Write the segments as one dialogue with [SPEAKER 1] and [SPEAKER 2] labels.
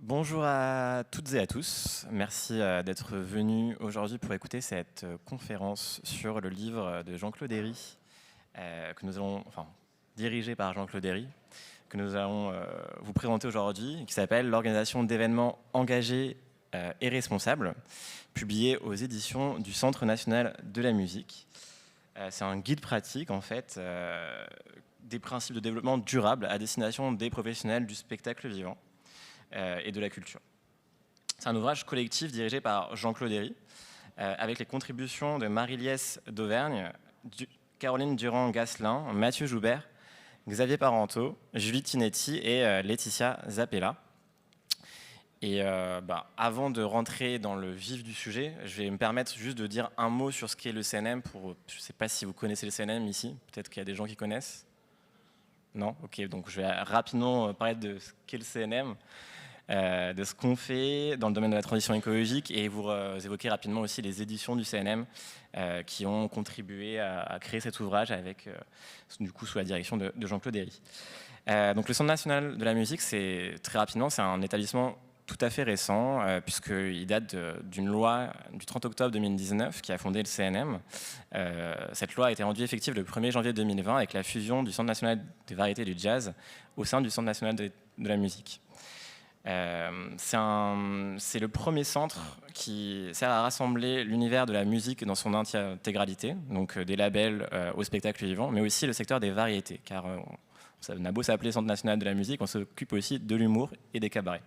[SPEAKER 1] Bonjour à toutes et à tous. Merci d'être venus aujourd'hui pour écouter cette conférence sur le livre de Jean-Claude Herry, que nous allons, dirigé par Jean-Claude Herry, que nous allons vous présenter aujourd'hui, qui s'appelle «L'organisation d'événements engagés et responsables», publié aux éditions du Centre national de la musique. C'est un guide pratique, en fait, des principes de développement durable à destination des professionnels du spectacle vivant et de la culture. C'est un ouvrage collectif dirigé par Jean-Claude Herry, avec les contributions de Marie-Liesse d'Auvergne, Caroline Durand-Gasselin, Mathieu Joubert, Xavier Parenteau, Julie Tinetti et Laetitia Zappella. Et avant de rentrer dans le vif du sujet, je vais me permettre juste de dire un mot sur ce qu'est le CNM. Je ne sais pas si vous connaissez le CNM ici, peut-être qu'il y a des gens qui connaissent. Non? Ok, donc je vais rapidement parler de ce qu'est le CNM, de ce qu'on fait dans le domaine de la transition écologique et vous évoquer rapidement aussi les éditions du CNM qui ont contribué à créer cet ouvrage avec, du coup, sous la direction de Jean-Claude Herry. Donc le Centre national de la musique, c'est très rapidement, c'est un établissement tout à fait récent, puisqu'il date d'une loi du 30 octobre 2019 qui a fondé le CNM. Cette loi a été rendue effective le 1er janvier 2020 avec la fusion du Centre national des variétés et du jazz au sein du Centre national de la musique. C'est le premier centre qui sert à rassembler l'univers de la musique dans son intégralité, donc des labels au spectacle vivant, mais aussi le secteur des variétés, car ça n'a beau s'appeler Centre national de la musique, on s'occupe aussi de l'humour et des cabarets.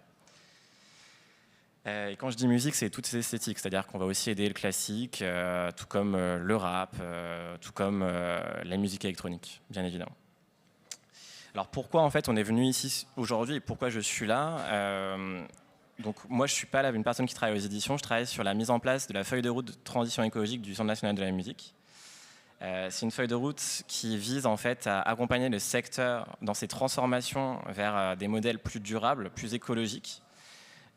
[SPEAKER 1] Et quand je dis musique, c'est toutes ces esthétiques, c'est-à-dire qu'on va aussi aider le classique, tout comme le rap, tout comme la musique électronique, bien évidemment. Alors pourquoi en fait on est venu ici aujourd'hui et pourquoi je suis là donc moi je suis pas là une personne qui travaille aux éditions, je travaille sur la mise en place de la feuille de route de transition écologique du Centre national de la musique. C'est une feuille de route qui vise en fait à accompagner le secteur dans ses transformations vers des modèles plus durables, plus écologiques.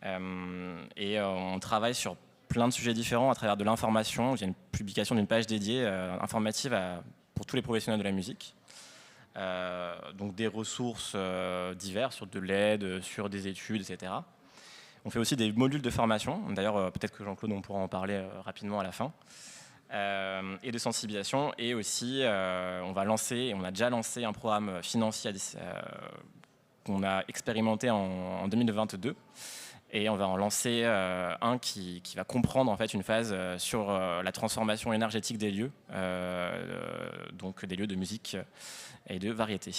[SPEAKER 1] On travaille sur plein de sujets différents à travers de l'information. Il y a une publication d'une page dédiée informative pour tous les professionnels de la musique. Donc des ressources diverses sur de l'aide, sur des études, etc. On fait aussi des modules de formation. D'ailleurs, peut-être que Jean-Claude, on pourra en parler rapidement à la fin. Et de sensibilisation. Et aussi, on a déjà lancé un programme financier qu'on a expérimenté en 2022. Et on va en lancer un qui va comprendre en fait une phase sur la transformation énergétique des lieux, donc des lieux de musique et de variété.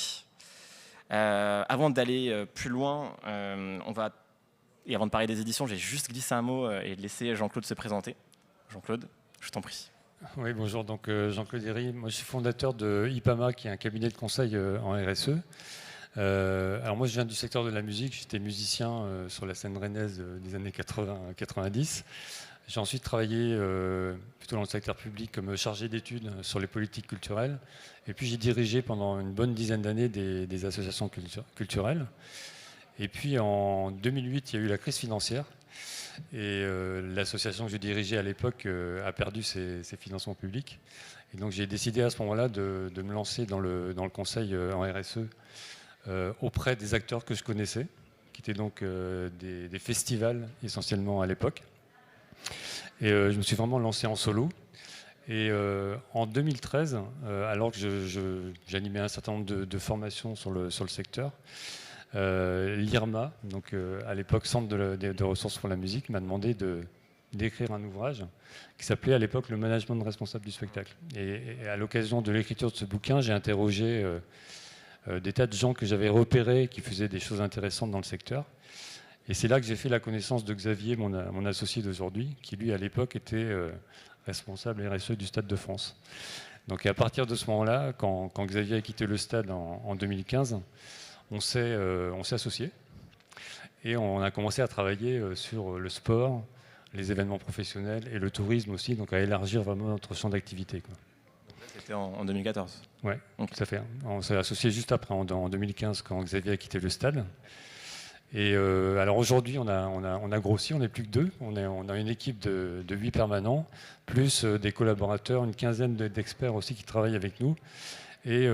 [SPEAKER 1] Avant d'aller plus loin, et avant de parler des éditions, j'ai juste glissé un mot et laisser Jean-Claude se présenter. Jean-Claude, je t'en prie.
[SPEAKER 2] Oui, bonjour, donc Jean-Claude Herry. Moi je suis fondateur de IPAMA, qui est un cabinet de conseil en RSE. Alors moi je viens du secteur de la musique, j'étais musicien sur la scène rennaise des années 80-90. J'ai ensuite travaillé plutôt dans le secteur public comme chargé d'études sur les politiques culturelles. Et puis j'ai dirigé pendant une bonne dizaine d'années des associations culturelles. Et puis en 2008, il y a eu la crise financière. Et l'association que je dirigeais à l'époque a perdu ses financements publics. Et donc j'ai décidé à ce moment-là de me lancer dans le conseil en RSE auprès des acteurs que je connaissais, qui étaient donc des festivals essentiellement à l'époque. Et je me suis vraiment lancé en solo. Et en 2013, alors que j'animais un certain nombre de formations sur le secteur, l'IRMA, donc à l'époque Centre de ressources pour la musique, m'a demandé d'écrire un ouvrage qui s'appelait à l'époque Le management responsable du spectacle. Et à l'occasion de l'écriture de ce bouquin, j'ai interrogé des tas de gens que j'avais repérés qui faisaient des choses intéressantes dans le secteur. Et c'est là que j'ai fait la connaissance de Xavier, mon associé d'aujourd'hui, qui lui à l'époque était responsable RSE du Stade de France. Donc à partir de ce moment-là, quand Xavier a quitté le stade en 2015, on s'est associés et on a commencé à travailler sur le sport, les événements professionnels et le tourisme aussi, donc à élargir vraiment notre champ d'activité.
[SPEAKER 1] C'était en 2014.
[SPEAKER 2] Oui, okay. Tout à fait. On s'est associé juste après, en 2015, quand Xavier a quitté le stade. Et alors aujourd'hui, on a grossi, on n'est plus que 2. On a une équipe de 8 permanents, plus des collaborateurs, une quinzaine d'experts aussi qui travaillent avec nous. Et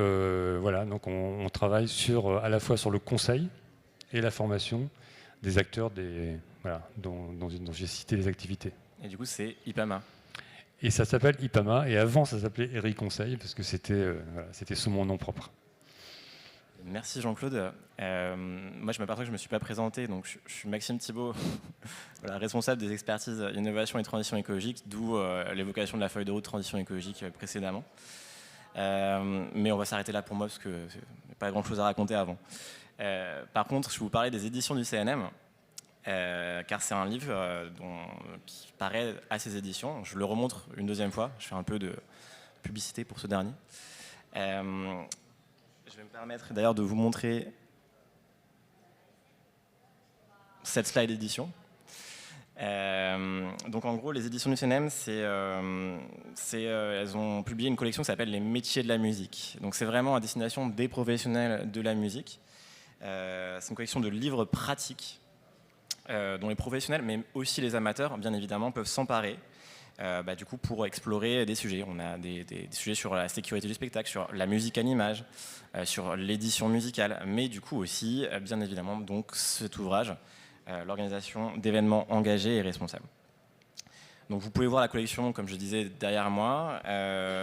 [SPEAKER 2] voilà, donc on travaille à la fois sur le conseil et la formation des acteurs dont j'ai cité les activités.
[SPEAKER 1] Et du coup, c'est IPAMA.
[SPEAKER 2] Et ça s'appelle IPAMA, et avant ça s'appelait Eri Conseil, parce que c'était sous mon nom propre.
[SPEAKER 1] Merci Jean-Claude. Moi, je m'aperçois que je ne me suis pas présenté, donc je suis Maxime Thibault, voilà, responsable des expertises innovation et transition écologique, d'où l'évocation de la feuille de route transition écologique précédemment. Mais on va s'arrêter là pour moi, parce qu'il n'y a pas grand-chose à raconter avant. Par contre, je vais vous parler des éditions du CNM, car c'est un livre qui paraît à ces éditions. Je le remontre une deuxième fois, je fais un peu de publicité pour ce dernier. Je vais me permettre d'ailleurs de vous montrer cette slide édition. Donc en gros, les éditions du CNM, elles ont publié une collection qui s'appelle Les métiers de la musique. Donc c'est vraiment à destination des professionnels de la musique. C'est une collection de livres pratiques dont les professionnels, mais aussi les amateurs, bien évidemment, peuvent s'emparer. Du coup, pour explorer des sujets. On a des sujets sur la sécurité du spectacle, sur la musique à l'image, sur l'édition musicale, mais du coup aussi, bien évidemment, donc cet ouvrage, l'organisation d'événements engagés et responsables. Donc vous pouvez voir la collection, comme je disais, derrière moi,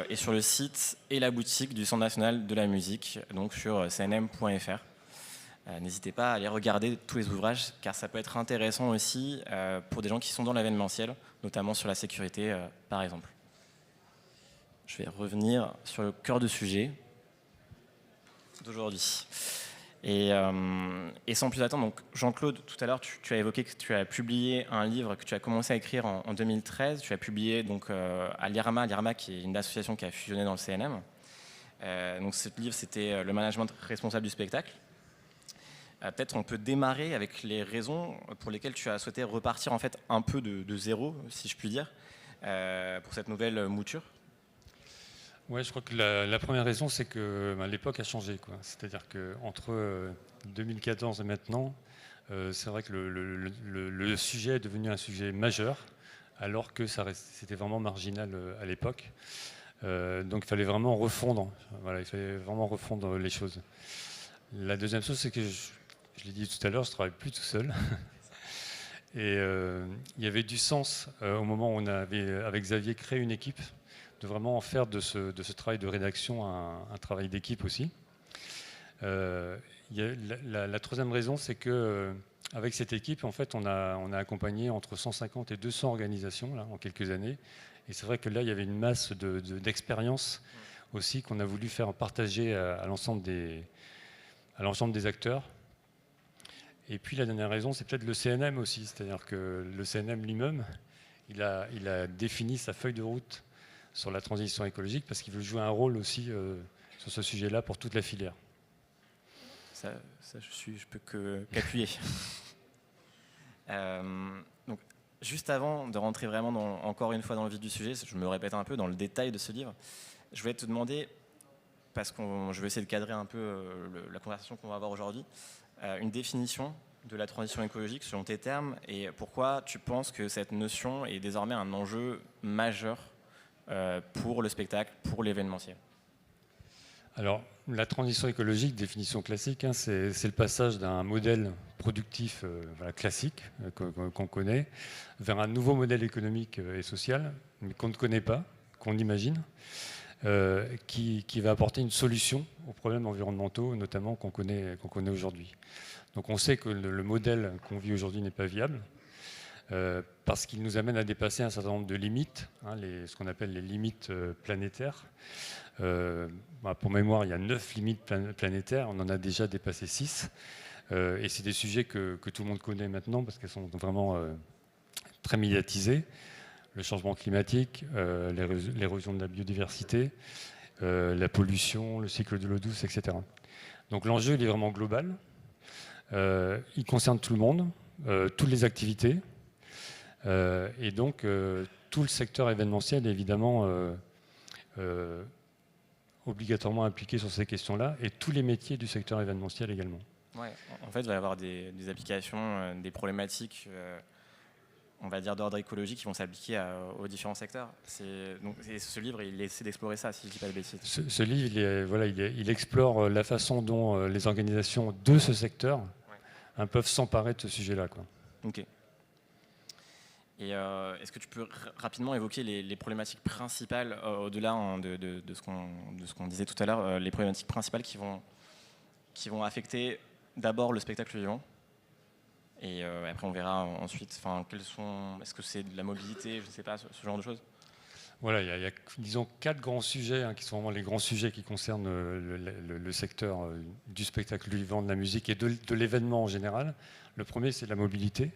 [SPEAKER 1] et sur le site et la boutique du Centre national de la musique, donc sur cnm.fr. N'hésitez pas à aller regarder tous les ouvrages, car ça peut être intéressant aussi pour des gens qui sont dans l'événementiel, notamment sur la sécurité, par exemple. Je vais revenir sur le cœur du sujet d'aujourd'hui. Et sans plus attendre, donc Jean-Claude, tout à l'heure, tu as évoqué que tu as publié un livre que tu as commencé à écrire en 2013. Tu as publié donc, à l'IRMA, qui est une association qui a fusionné dans le CNM. Donc ce livre, c'était le management responsable du spectacle. Peut-être on peut démarrer avec les raisons pour lesquelles tu as souhaité repartir en fait un peu de zéro, si je puis dire, pour cette nouvelle mouture.
[SPEAKER 2] Ouais, je crois que la première raison, c'est que l'époque a changé, quoi. C'est-à-dire qu'entre 2014 et maintenant, c'est vrai que le sujet est devenu un sujet majeur, alors que c'était vraiment marginal à l'époque. Donc il fallait vraiment refondre. Voilà, il fallait vraiment refondre les choses. La deuxième chose, c'est que je l'ai dit tout à l'heure, je ne travaille plus tout seul. Et il y avait du sens au moment où on avait, avec Xavier, créé une équipe, de vraiment en faire de ce travail de rédaction un travail d'équipe aussi. La troisième raison, c'est qu'avec cette équipe, en fait, on a accompagné entre 150 et 200 organisations là, en quelques années. Et c'est vrai que là, il y avait une masse d'expérience aussi qu'on a voulu faire partager à l'ensemble des acteurs. Et puis la dernière raison, c'est peut-être le CNM aussi, c'est-à-dire que le CNM lui-même, il a défini sa feuille de route sur la transition écologique parce qu'il veut jouer un rôle aussi sur ce sujet-là pour toute la filière.
[SPEAKER 1] Ça je peux qu'appuyer. Donc, juste avant de rentrer vraiment encore une fois dans le vif du sujet, je me répète un peu dans le détail de ce livre, je voulais te demander, parce que je vais essayer de cadrer un peu la conversation qu'on va avoir aujourd'hui, une définition de la transition écologique selon tes termes, et pourquoi tu penses que cette notion est désormais un enjeu majeur pour le spectacle, pour l'événementiel.
[SPEAKER 2] Alors, la transition écologique, définition classique, c'est le passage d'un modèle productif classique qu'on connaît vers un nouveau modèle économique et social, mais qu'on ne connaît pas, qu'on imagine, qui va apporter une solution aux problèmes environnementaux, notamment qu'on connaît aujourd'hui. Donc on sait que le modèle qu'on vit aujourd'hui n'est pas viable, parce qu'il nous amène à dépasser un certain nombre de limites, ce qu'on appelle les limites planétaires. Pour mémoire, il y a 9 limites planétaires, on en a déjà dépassé 6. Et c'est des sujets que tout le monde connaît maintenant, parce qu'elles sont vraiment très médiatisées. Le changement climatique, l'érosion de la biodiversité, la pollution, le cycle de l'eau douce, etc. Donc l'enjeu, il est vraiment global. Il concerne tout le monde, toutes les activités. Et donc, tout le secteur événementiel est évidemment obligatoirement impliqué sur ces questions-là, et tous les métiers du secteur événementiel également.
[SPEAKER 1] Ouais, en fait, il va y avoir des applications, des problématiques, on va dire d'ordre écologique, qui vont s'appliquer aux différents secteurs. Et ce livre, il essaie d'explorer ça, si je ne dis pas de bêtises.
[SPEAKER 2] Ce livre, il explore la façon dont les organisations de ce secteur peuvent s'emparer de ce sujet-là, quoi.
[SPEAKER 1] Ok. Et est-ce que tu peux rapidement évoquer les problématiques principales, au-delà de ce qu'on disait tout à l'heure, les problématiques principales qui vont affecter d'abord le spectacle vivant, et après on verra ensuite, est-ce que c'est de la mobilité, je ne sais pas, ce genre de choses.
[SPEAKER 2] Voilà, il y a, disons, 4 grands sujets qui sont vraiment les grands sujets qui concernent le secteur du spectacle vivant, de la musique et de l'événement en général. Le premier, c'est la mobilité.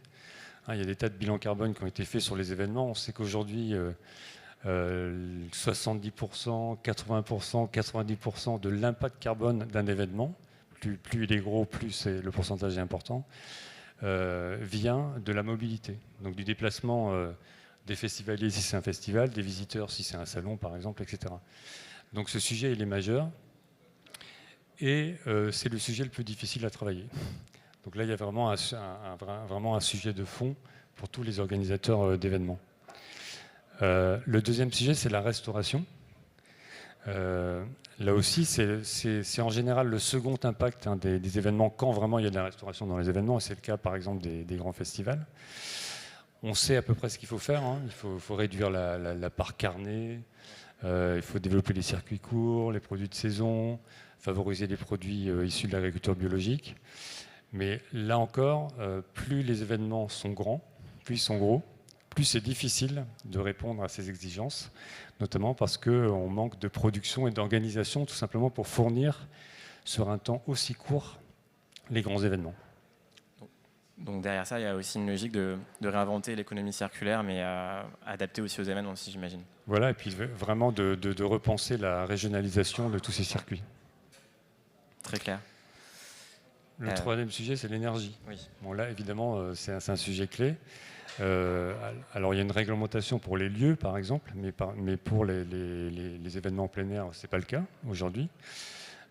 [SPEAKER 2] Il y a des tas de bilans carbone qui ont été faits sur les événements. On sait qu'aujourd'hui, 70%, 80%, 90% de l'impact carbone d'un événement, plus il est gros, plus le pourcentage est important, vient de la mobilité. Donc du déplacement des festivaliers si c'est un festival, des visiteurs si c'est un salon par exemple, etc. Donc ce sujet, il est majeur. Et c'est le sujet le plus difficile à travailler. Donc là, il y a vraiment un sujet de fond pour tous les organisateurs d'événements. Le deuxième sujet, c'est la restauration. Là aussi, c'est en général le second impact des événements, quand vraiment il y a de la restauration dans les événements, et c'est le cas par exemple des grands festivals. On sait à peu près ce qu'il faut faire. Il faut réduire la part carnée, il faut développer les circuits courts, les produits de saison, favoriser les produits issus de l'agriculture biologique. Mais là encore, plus les événements sont grands, plus ils sont gros, plus c'est difficile de répondre à ces exigences, notamment parce qu'on manque de production et d'organisation tout simplement pour fournir sur un temps aussi court les grands événements.
[SPEAKER 1] Donc derrière ça, il y a aussi une logique de réinventer l'économie circulaire, mais adaptée aussi aux événements aussi, j'imagine.
[SPEAKER 2] Voilà, et puis vraiment de repenser la régionalisation de tous ces circuits.
[SPEAKER 1] Très clair.
[SPEAKER 2] Le troisième sujet, c'est l'énergie.
[SPEAKER 1] Oui.
[SPEAKER 2] Bon, là, évidemment, c'est un sujet clé. Alors, il y a une réglementation pour les lieux, par exemple, mais pour les événements en plein air, ce n'est pas le cas aujourd'hui.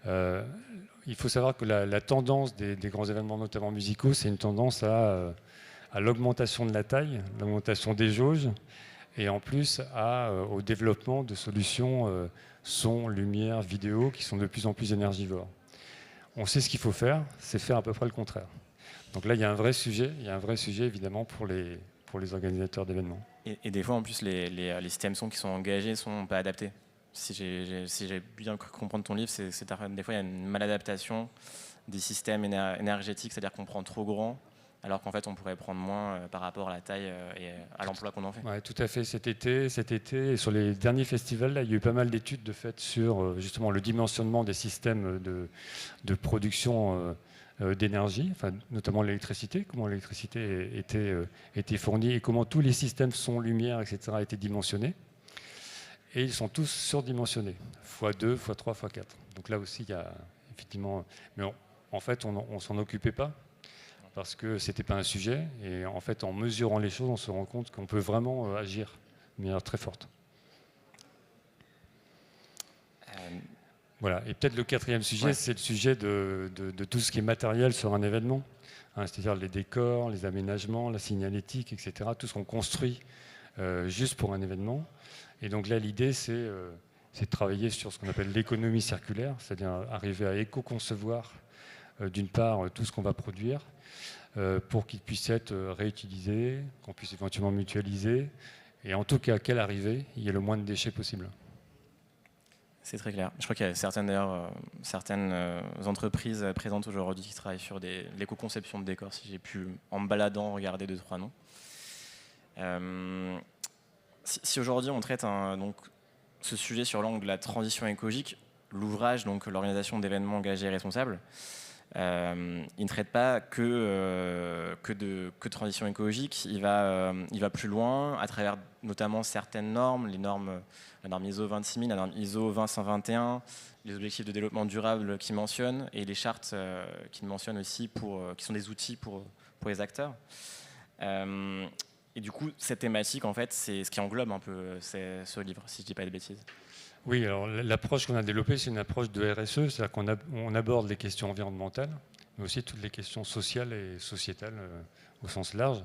[SPEAKER 2] Il faut savoir que la tendance des grands événements, notamment musicaux, c'est une tendance à l'augmentation de la taille, l'augmentation des jauges, et en plus au développement de solutions son, lumière, vidéo, qui sont de plus en plus énergivores. On sait ce qu'il faut faire, c'est faire à peu près le contraire. Donc là, il y a un vrai sujet évidemment pour les organisateurs d'événements.
[SPEAKER 1] Et des fois, en plus, les systèmes son qui sont engagés ne sont pas adaptés. Si j'ai bien cru comprendre ton livre, des fois, il y a une maladaptation des systèmes énergétiques, c'est-à-dire qu'on prend trop grand, alors qu'en fait, on pourrait prendre moins par rapport à la taille et à l'emploi qu'on en fait.
[SPEAKER 2] Oui, tout à fait. Cet été, et sur les derniers festivals, là, il y a eu pas mal d'études de fait sur justement le dimensionnement des systèmes de production d'énergie, notamment l'électricité, comment l'électricité était fournie et comment tous les systèmes son, lumière, etc. étaient dimensionnés. Et ils sont tous surdimensionnés, x2, x3, x4. Donc là aussi, il y a effectivement... Mais en fait, on ne s'en occupait pas parce que ce n'était pas un sujet. Et en fait, en mesurant les choses, on se rend compte qu'on peut vraiment agir de manière très forte. Voilà. Et peut-être le quatrième sujet, c'est le sujet de tout ce qui est matériel sur un événement. C'est-à-dire les décors, les aménagements, la signalétique, etc. Tout ce qu'on construit juste pour un événement. Et donc là, l'idée, c'est de travailler sur ce qu'on appelle l'économie circulaire, c'est-à-dire arriver à éco-concevoir, d'une part, tout ce qu'on va produire, pour qu'il puisse être réutilisé, qu'on puisse éventuellement mutualiser, et en tout cas, qu'à l'arrivée, il y ait le moins de déchets possible.
[SPEAKER 1] C'est très clair. Je crois qu'il y a certaines entreprises présentes aujourd'hui qui travaillent sur l'éco-conception de décors, si j'ai pu, en me baladant, regarder 2-3 noms. Si aujourd'hui on traite donc, ce sujet sur l'angle de la transition écologique, l'ouvrage, donc l'organisation d'événements engagés et responsables, il ne traite pas que de transition écologique, il va plus loin à travers notamment certaines normes, la norme ISO 26000, la norme ISO 20121, les objectifs de développement durable qu'ils mentionnent et les chartes qu'ils mentionnent aussi qui sont des outils pour les acteurs. Et du coup, cette thématique, en fait, c'est ce qui englobe un peu ce livre, si je ne dis pas de bêtises.
[SPEAKER 2] Oui, alors l'approche qu'on a développée, c'est une approche de RSE, c'est-à-dire qu'on aborde les questions environnementales, mais aussi toutes les questions sociales et sociétales au sens large.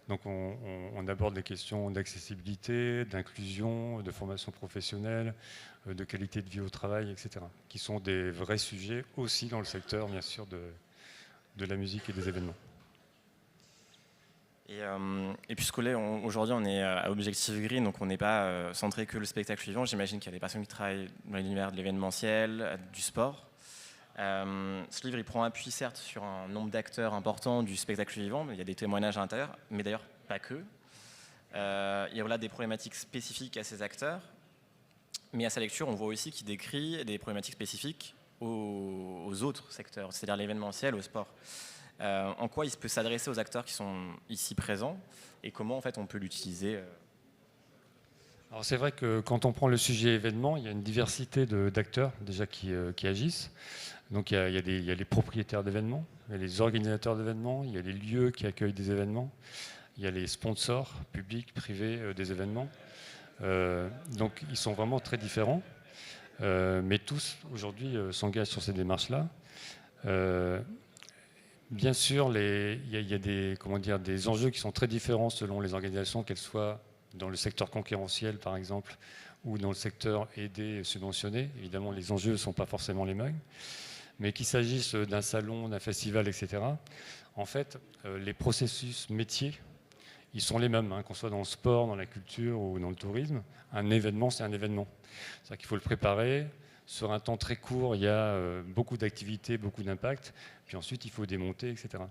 [SPEAKER 2] Donc on aborde les questions d'accessibilité, d'inclusion, de formation professionnelle, de qualité de vie au travail, etc., qui sont des vrais sujets aussi dans le secteur, bien sûr, de la musique et des événements.
[SPEAKER 1] Et puisque aujourd'hui on est à Objectif Gris, donc on n'est pas centré que le spectacle vivant, j'imagine qu'il y a des personnes qui travaillent dans l'univers de l'événementiel, du sport. Ce livre il prend appui certes sur un nombre d'acteurs importants du spectacle vivant, mais il y a des témoignages à l'intérieur, mais d'ailleurs pas que. Il y a là des problématiques spécifiques à ces acteurs, mais à sa lecture on voit aussi qu'il décrit des problématiques spécifiques aux autres secteurs, c'est-à-dire l'événementiel, au sport. En quoi il peut s'adresser aux acteurs qui sont ici présents et comment en fait on peut l'utiliser
[SPEAKER 2] Alors c'est vrai que quand on prend le sujet événement, il y a une diversité d'acteurs déjà qui agissent. Donc il y a les propriétaires d'événements, il y a les organisateurs d'événements, il y a les lieux qui accueillent des événements, il y a les sponsors publics, privés des événements. Donc ils sont vraiment très différents, mais tous aujourd'hui s'engagent sur ces démarches-là. Bien sûr, il y a des enjeux qui sont très différents selon les organisations, qu'elles soient dans le secteur concurrentiel, par exemple, ou dans le secteur aidé, subventionné. Évidemment, les enjeux ne sont pas forcément les mêmes. Mais qu'il s'agisse d'un salon, d'un festival, etc., en fait, les processus métiers, ils sont les mêmes, hein, qu'on soit dans le sport, dans la culture ou dans le tourisme. Un événement, c'est un événement. C'est-à-dire qu'il faut le préparer. Sur un temps très court, il y a beaucoup d'activités, beaucoup d'impact. Puis ensuite, il faut démonter, etc.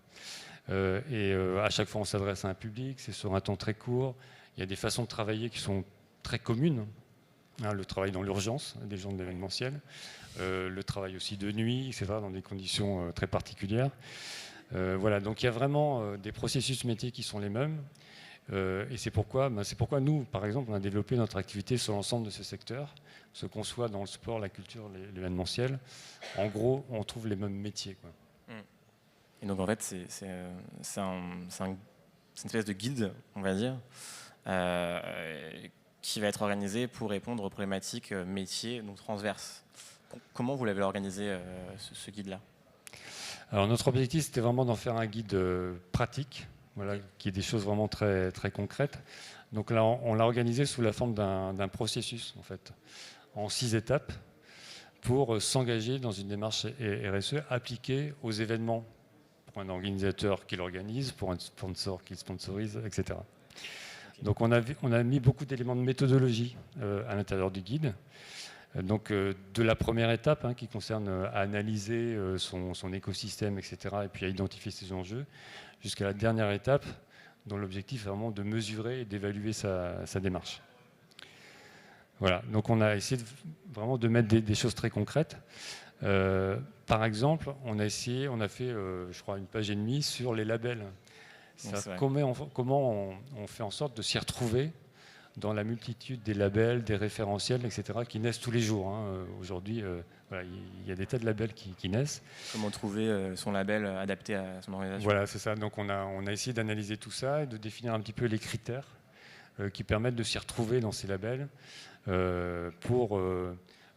[SPEAKER 2] À chaque fois, on s'adresse à un public. C'est sur un temps très court. Il y a des façons de travailler qui sont très communes. Hein, le travail dans l'urgence des gens de l'événementiel. Le travail aussi de nuit, etc., dans des conditions très particulières. Voilà, donc il y a vraiment des processus métiers qui sont les mêmes. Et c'est pourquoi nous, par exemple, on a développé notre activité sur l'ensemble de ce secteur. Ce qu'on soit dans le sport, la culture, l'événementiel, en gros, on trouve les mêmes métiers, quoi.
[SPEAKER 1] Et donc en fait, c'est une espèce de guide, on va dire, qui va être organisé pour répondre aux problématiques métiers, donc transverses. Comment vous l'avez organisé, ce guide-là ?
[SPEAKER 2] Alors notre objectif, c'était vraiment d'en faire un guide pratique, voilà, qui est des choses vraiment très, très concrètes. Donc là, on l'a organisé sous la forme d'un processus, en fait, en 6 étapes, pour s'engager dans une démarche RSE appliquée aux événements, pour un organisateur qui l'organise, pour un sponsor qui le sponsorise, etc. Okay. Donc on a mis beaucoup d'éléments de méthodologie à l'intérieur du guide. Donc de la première étape, hein, qui concerne à analyser son écosystème, etc., et puis à identifier ses enjeux, jusqu'à la dernière étape, dont l'objectif est vraiment de mesurer et d'évaluer sa démarche. Voilà, donc on a essayé vraiment de mettre des choses très concrètes. Par exemple, on a fait, je crois, une page et demie sur les labels. Comment on fait en sorte de s'y retrouver dans la multitude des labels, des référentiels, etc., qui naissent tous les jours. Hein. Aujourd'hui, voilà, il y a des tas de labels qui naissent.
[SPEAKER 1] Comment trouver son label adapté à son organisation ?
[SPEAKER 2] Voilà, c'est ça. Donc on a essayé d'analyser tout ça et de définir un petit peu les critères qui permettent de s'y retrouver dans ces labels pour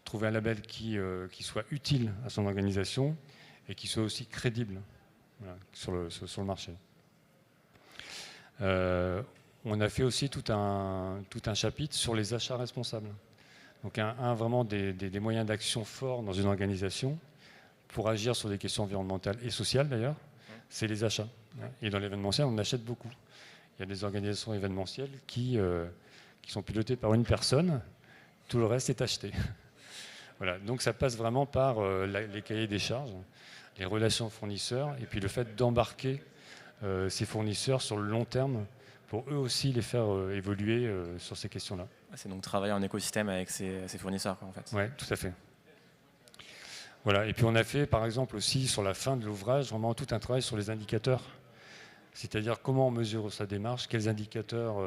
[SPEAKER 2] trouver un label qui soit utile à son organisation et qui soit aussi crédible, voilà, sur le marché. On a fait aussi tout un chapitre sur les achats responsables. Donc vraiment des moyens d'action forts dans une organisation pour agir sur des questions environnementales et sociales d'ailleurs, c'est les achats. Et dans l'événementiel, on achète beaucoup. Il y a des organisations événementielles qui sont pilotées par une personne, tout le reste est acheté. Voilà. Donc ça passe vraiment par les cahiers des charges, les relations fournisseurs, et puis le fait d'embarquer ces fournisseurs sur le long terme pour eux aussi les faire évoluer sur ces questions-là.
[SPEAKER 1] C'est donc travailler en écosystème avec ces fournisseurs, quoi, en fait.
[SPEAKER 2] Oui, tout à fait. Voilà. Et puis on a fait, par exemple, aussi sur la fin de l'ouvrage, vraiment tout un travail sur les indicateurs. C'est-à-dire comment on mesure sa démarche, quels indicateurs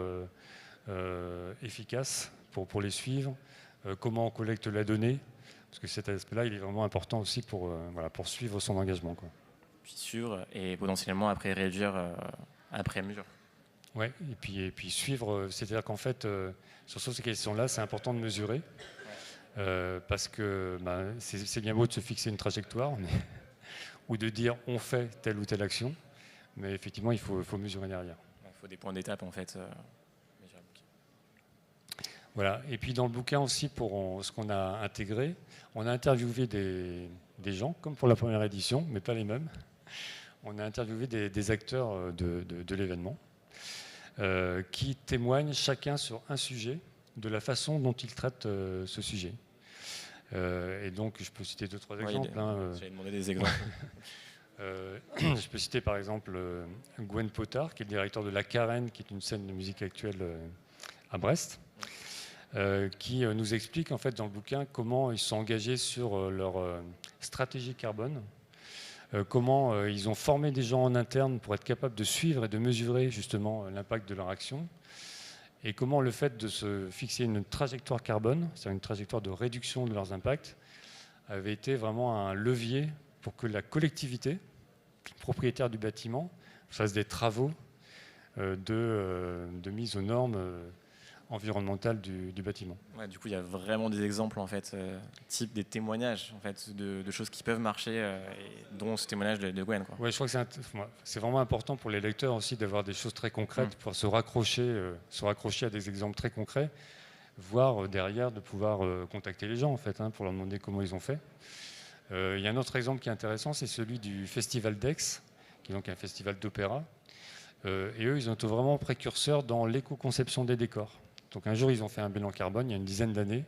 [SPEAKER 2] efficaces pour les suivre, comment on collecte la donnée, parce que cet aspect-là, il est vraiment important aussi pour suivre son engagement, quoi.
[SPEAKER 1] Puis suivre et potentiellement après réduire après mesure.
[SPEAKER 2] Oui, et puis suivre, c'est-à-dire qu'en fait, sur ces questions-là, c'est important de mesurer, parce que c'est bien beau de se fixer une trajectoire, ou de dire on fait telle ou telle action, mais effectivement, il faut mesurer derrière.
[SPEAKER 1] Il faut des points d'étape, en fait.
[SPEAKER 2] Voilà, et puis dans le bouquin aussi, pour ce qu'on a intégré, on a interviewé des gens, comme pour la première édition, mais pas les mêmes. on a interviewé des acteurs de l'événement qui témoignent chacun sur un sujet de la façon dont ils traitent ce sujet. Et donc, je peux citer 2-3 exemples.
[SPEAKER 1] J'allais demander des exemples.
[SPEAKER 2] Je peux citer par exemple Gwen Potard, qui est le directeur de la Carène, qui est une scène de musique actuelle à Brest, qui nous explique en fait dans le bouquin comment ils sont engagés sur leur stratégie carbone, comment ils ont formé des gens en interne pour être capables de suivre et de mesurer justement l'impact de leur action, et comment le fait de se fixer une trajectoire carbone, c'est-à-dire une trajectoire de réduction de leurs impacts, avait été vraiment un levier pour que la collectivité propriétaire du bâtiment fasse des travaux de mise aux normes environnementales du bâtiment.
[SPEAKER 1] Ouais, du coup, il y a vraiment des exemples, en fait, type des témoignages en fait, de choses qui peuvent marcher, et dont ce témoignage de Gwen. Quoi.
[SPEAKER 2] Ouais, je crois que c'est vraiment important pour les lecteurs aussi d'avoir des choses très concrètes pour se raccrocher à des exemples très concrets, voire derrière de pouvoir contacter les gens en fait, pour leur demander comment ils ont fait. Il y a un autre exemple qui est intéressant, c'est celui du Festival d'Aix, qui est donc un festival d'opéra. Et eux, ils ont été vraiment précurseurs dans l'éco-conception des décors. Donc un jour, ils ont fait un bilan carbone, il y a une dizaine d'années.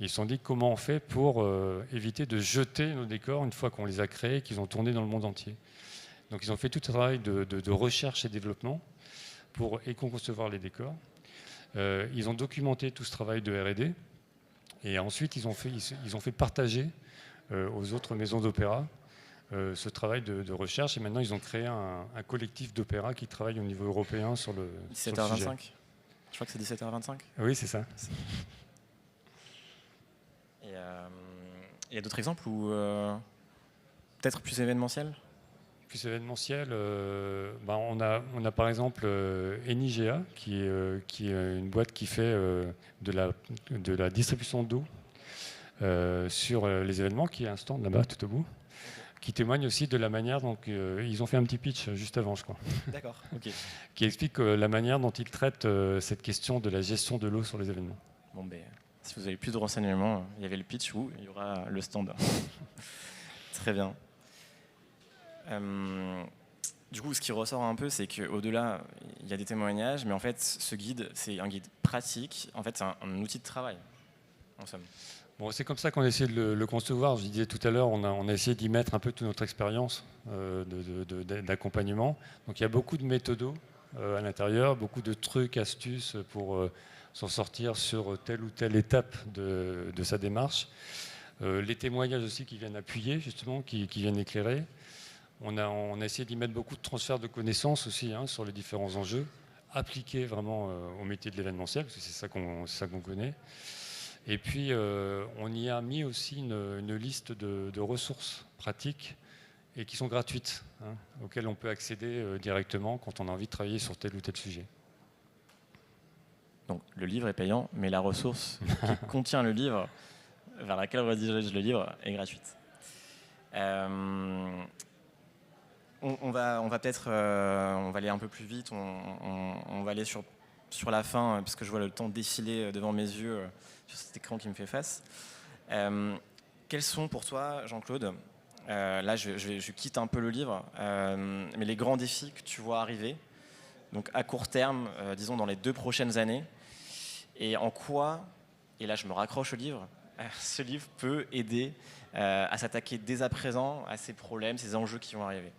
[SPEAKER 2] Ils se sont dit comment on fait pour éviter de jeter nos décors une fois qu'on les a créés et qu'ils ont tourné dans le monde entier. Donc ils ont fait tout un travail de recherche et développement pour éco-concevoir les décors. Ils ont documenté tout ce travail de R&D. Et ensuite, ils ont fait partager aux autres maisons d'opéra ce travail de recherche. Et maintenant, ils ont créé un collectif d'opéra qui travaille au niveau européen sur le
[SPEAKER 1] 17h25 Je crois que c'est 17h25.
[SPEAKER 2] Oui, c'est ça.
[SPEAKER 1] Et il y a d'autres exemples où peut-être plus événementiel.
[SPEAKER 2] Plus événementiel, on a par exemple Enigea, qui est une boîte qui fait de la distribution d'eau sur les événements, qui est un stand là-bas tout au bout, qui témoigne aussi de la manière dont ils ont fait un petit pitch juste avant, je crois.
[SPEAKER 1] D'accord. Ok.
[SPEAKER 2] Qui explique la manière dont ils traitent cette question de la gestion de l'eau sur les événements.
[SPEAKER 1] Bon, ben, si vous avez plus de renseignements, il y avait le pitch où il y aura le stand. Très bien. Du coup, ce qui ressort un peu, c'est qu'au-delà, il y a des témoignages, mais en fait, ce guide, c'est un guide pratique. En fait, c'est un outil de travail, en somme.
[SPEAKER 2] Bon, c'est comme ça qu'on a essayé de le concevoir. Je disais tout à l'heure, on a essayé d'y mettre un peu toute notre expérience d'accompagnement. Donc il y a beaucoup de méthodos à l'intérieur, beaucoup de trucs, astuces pour s'en sortir sur telle ou telle étape de sa démarche. Les témoignages aussi qui viennent appuyer, justement, qui viennent éclairer. On a essayé d'y mettre beaucoup de transfert de connaissances aussi sur les différents enjeux, appliqués vraiment au métier de l'événementiel, parce que c'est ça qu'on connaît. Et puis, on y a mis aussi une liste de ressources pratiques et qui sont gratuites, auxquelles on peut accéder directement quand on a envie de travailler sur tel ou tel sujet.
[SPEAKER 1] Donc, le livre est payant, mais la ressource qui contient le livre, vers laquelle on redirige le livre, est gratuite. On va peut-être on va aller un peu plus vite, on va aller sur la fin, parce que je vois le temps défiler devant mes yeux sur cet écran qui me fait face. Quels sont pour toi, Jean-Claude, là je quitte un peu le livre, mais les grands défis que tu vois arriver, donc à court terme, disons dans les 2 prochaines années, et en quoi, et là je me raccroche au livre, ce livre peut aider à s'attaquer dès à présent à ces problèmes, ces enjeux qui vont arriver.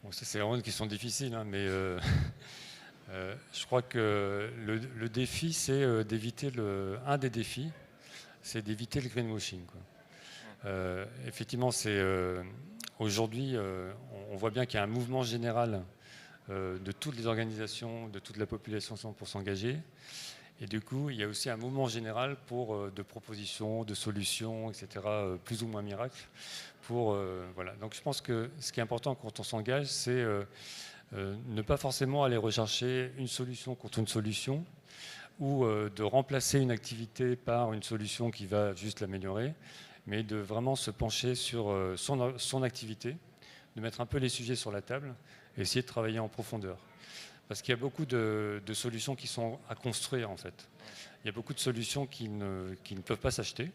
[SPEAKER 2] Bon, ça, c'est vraiment une question difficile, mais je crois que le défi, c'est d'éviter un des défis, c'est d'éviter le greenwashing, quoi. Effectivement, aujourd'hui, on voit bien qu'il y a un mouvement général de toutes les organisations, de toute la population pour s'engager. Et du coup, il y a aussi un mouvement général de propositions, de solutions, etc., plus ou moins miracles. Voilà. Donc je pense que ce qui est important quand on s'engage, c'est ne pas forcément aller rechercher une solution contre une solution ou de remplacer une activité par une solution qui va juste l'améliorer, mais de vraiment se pencher sur son activité, de mettre un peu les sujets sur la table et essayer de travailler en profondeur. Parce qu'il y a beaucoup de solutions qui sont à construire, en fait. Il y a beaucoup de solutions qui ne peuvent pas s'acheter,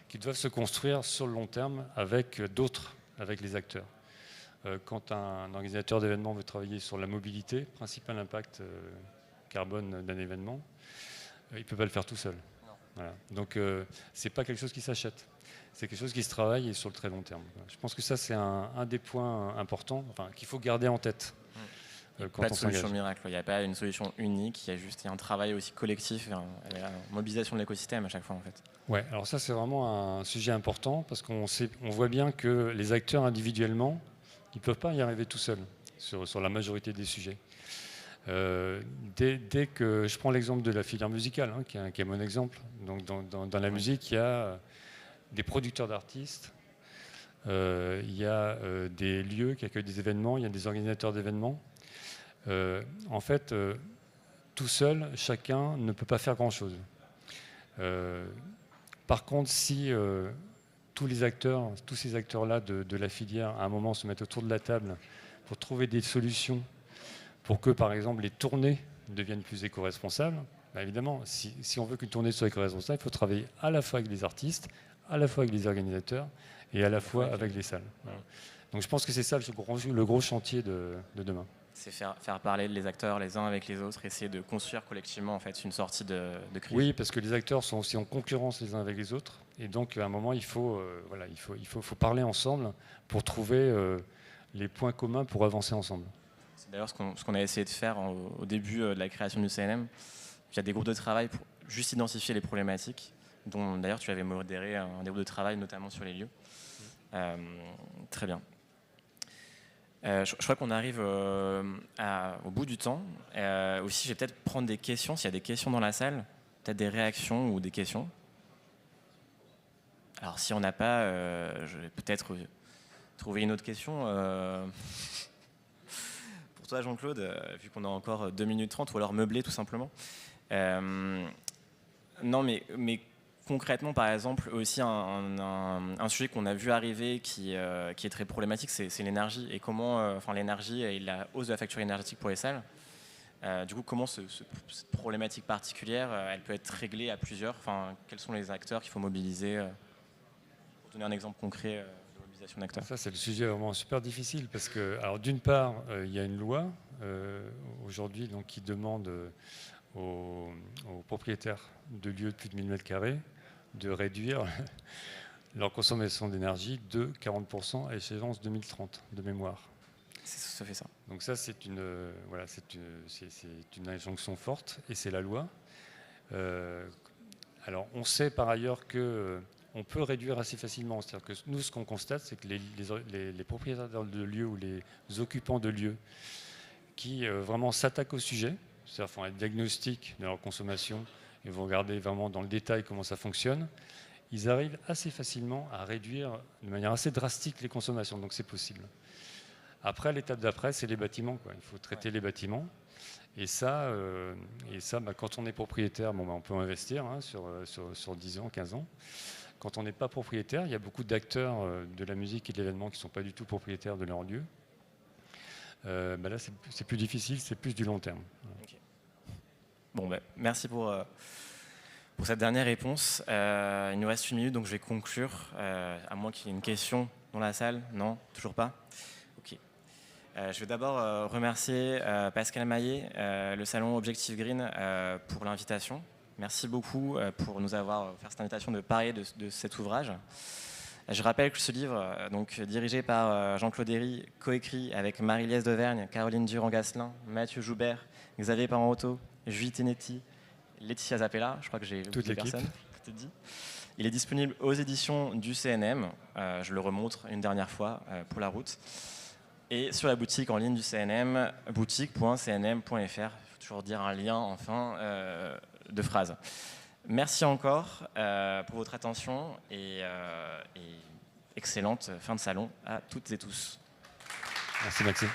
[SPEAKER 2] qui doivent se construire sur le long terme avec d'autres, avec les acteurs. Quand un organisateur d'événements veut travailler sur la mobilité, principal impact carbone d'un événement, il ne peut pas le faire tout seul. Voilà. Donc ce n'est pas quelque chose qui s'achète. C'est quelque chose qui se travaille et sur le très long terme. Je pense que ça, c'est un des points importants qu'il faut garder en tête.
[SPEAKER 1] Pas de solution miracle, il n'y a pas une solution unique, il y a un travail aussi collectif, une mobilisation de l'écosystème à chaque fois en fait.
[SPEAKER 2] Ouais, alors ça c'est vraiment un sujet important parce qu'on voit bien que les acteurs individuellement, ils ne peuvent pas y arriver tout seuls sur la majorité des sujets. Dès que je prends l'exemple de la filière musicale, qui est mon exemple, donc dans la musique, il y a des producteurs d'artistes, il y a des lieux qui accueillent des événements, il y a des organisateurs d'événements. En fait, tout seul, chacun ne peut pas faire grand-chose. Par contre, si tous ces acteurs-là de la filière, à un moment, se mettent autour de la table pour trouver des solutions pour que, par exemple, les tournées deviennent plus éco-responsables, bah évidemment, si on veut qu'une tournée soit éco-responsable, il faut travailler à la fois avec les artistes, à la fois avec les organisateurs et à la fois avec les salles. Voilà. Donc je pense que c'est ça le gros chantier de demain.
[SPEAKER 1] C'est faire parler les acteurs les uns avec les autres, essayer de construire collectivement en fait, une sortie de crise.
[SPEAKER 2] Oui, parce que les acteurs sont aussi en concurrence les uns avec les autres. Et donc, à un moment, il faut parler ensemble pour trouver les points communs pour avancer ensemble.
[SPEAKER 1] C'est d'ailleurs ce qu'on a essayé de faire au début de la création du CNM. Il y a des groupes de travail pour juste identifier les problématiques, dont d'ailleurs tu avais modéré un des groupes de travail, notamment sur les lieux. Très bien. Je crois qu'on arrive au bout du temps. Aussi, je vais peut-être prendre des questions, s'il y a des questions dans la salle, peut-être des réactions ou des questions. Alors, si on n'a pas, je vais peut-être trouver une autre question. Pour toi, Jean-Claude, vu qu'on a encore 2 minutes 30, ou alors meubler tout simplement. Non, mais concrètement, par exemple, aussi un sujet qu'on a vu arriver qui est très problématique, c'est l'énergie et comment, l'énergie et la hausse de la facture énergétique pour les salles. Du coup, comment cette problématique particulière, elle peut être réglée à plusieurs. Quels sont les acteurs qu'il faut mobiliser pour donner un exemple concret de mobilisation d'acteurs.
[SPEAKER 2] Ça, c'est le sujet vraiment super difficile parce que, alors, d'une part, il y a une loi aujourd'hui qui demande aux propriétaires de lieux de plus de 1000 m² de réduire leur consommation d'énergie de 40% à échéance 2030 de mémoire.
[SPEAKER 1] Ça fait ça.
[SPEAKER 2] Donc ça, c'est une injonction forte et c'est la loi. Alors, on sait par ailleurs qu'on peut réduire assez facilement. C'est-à-dire que nous, ce qu'on constate, c'est que les propriétaires de lieux ou les occupants de lieux qui vraiment s'attaquent au sujet, c'est-à-dire font un diagnostic de leur consommation et vont regarder vraiment dans le détail comment ça fonctionne, ils arrivent assez facilement à réduire de manière assez drastique les consommations. Donc c'est possible. Après, l'étape d'après, c'est les bâtiments, quoi. Il faut traiter les bâtiments. Et ça quand on est propriétaire, on peut investir sur 10 ans, 15 ans. Quand on n'est pas propriétaire, il y a beaucoup d'acteurs de la musique et de l'événement qui ne sont pas du tout propriétaires de leur lieu. Là, c'est plus difficile, c'est plus du long terme.
[SPEAKER 1] Okay. Bon, merci pour cette dernière réponse. Il nous reste 1 minute, donc je vais conclure, à moins qu'il y ait une question dans la salle. Non, toujours pas. Ok. Je vais d'abord remercier Pascal Maillet, le salon Objectif Green, pour l'invitation. Merci beaucoup pour nous avoir fait cette invitation de parler de cet ouvrage. Je rappelle que ce livre, dirigé par Jean-Claude Herry, coécrit avec Marie-Liesse Devergne, Caroline Durand-Gasselin, Mathieu Joubert, Xavier Parenotto, Julie Tenetti, Laetitia Zappella, je crois que j'ai
[SPEAKER 2] toute l'équipe.
[SPEAKER 1] Tout est dit. Il est disponible aux éditions du CNM, je le remontre une dernière fois pour la route, et sur la boutique en ligne du CNM, boutique.cnm.fr. Il faut toujours dire un lien en fin de phrase. Merci encore pour votre attention et excellente fin de salon à toutes et tous.
[SPEAKER 2] Merci Maxime.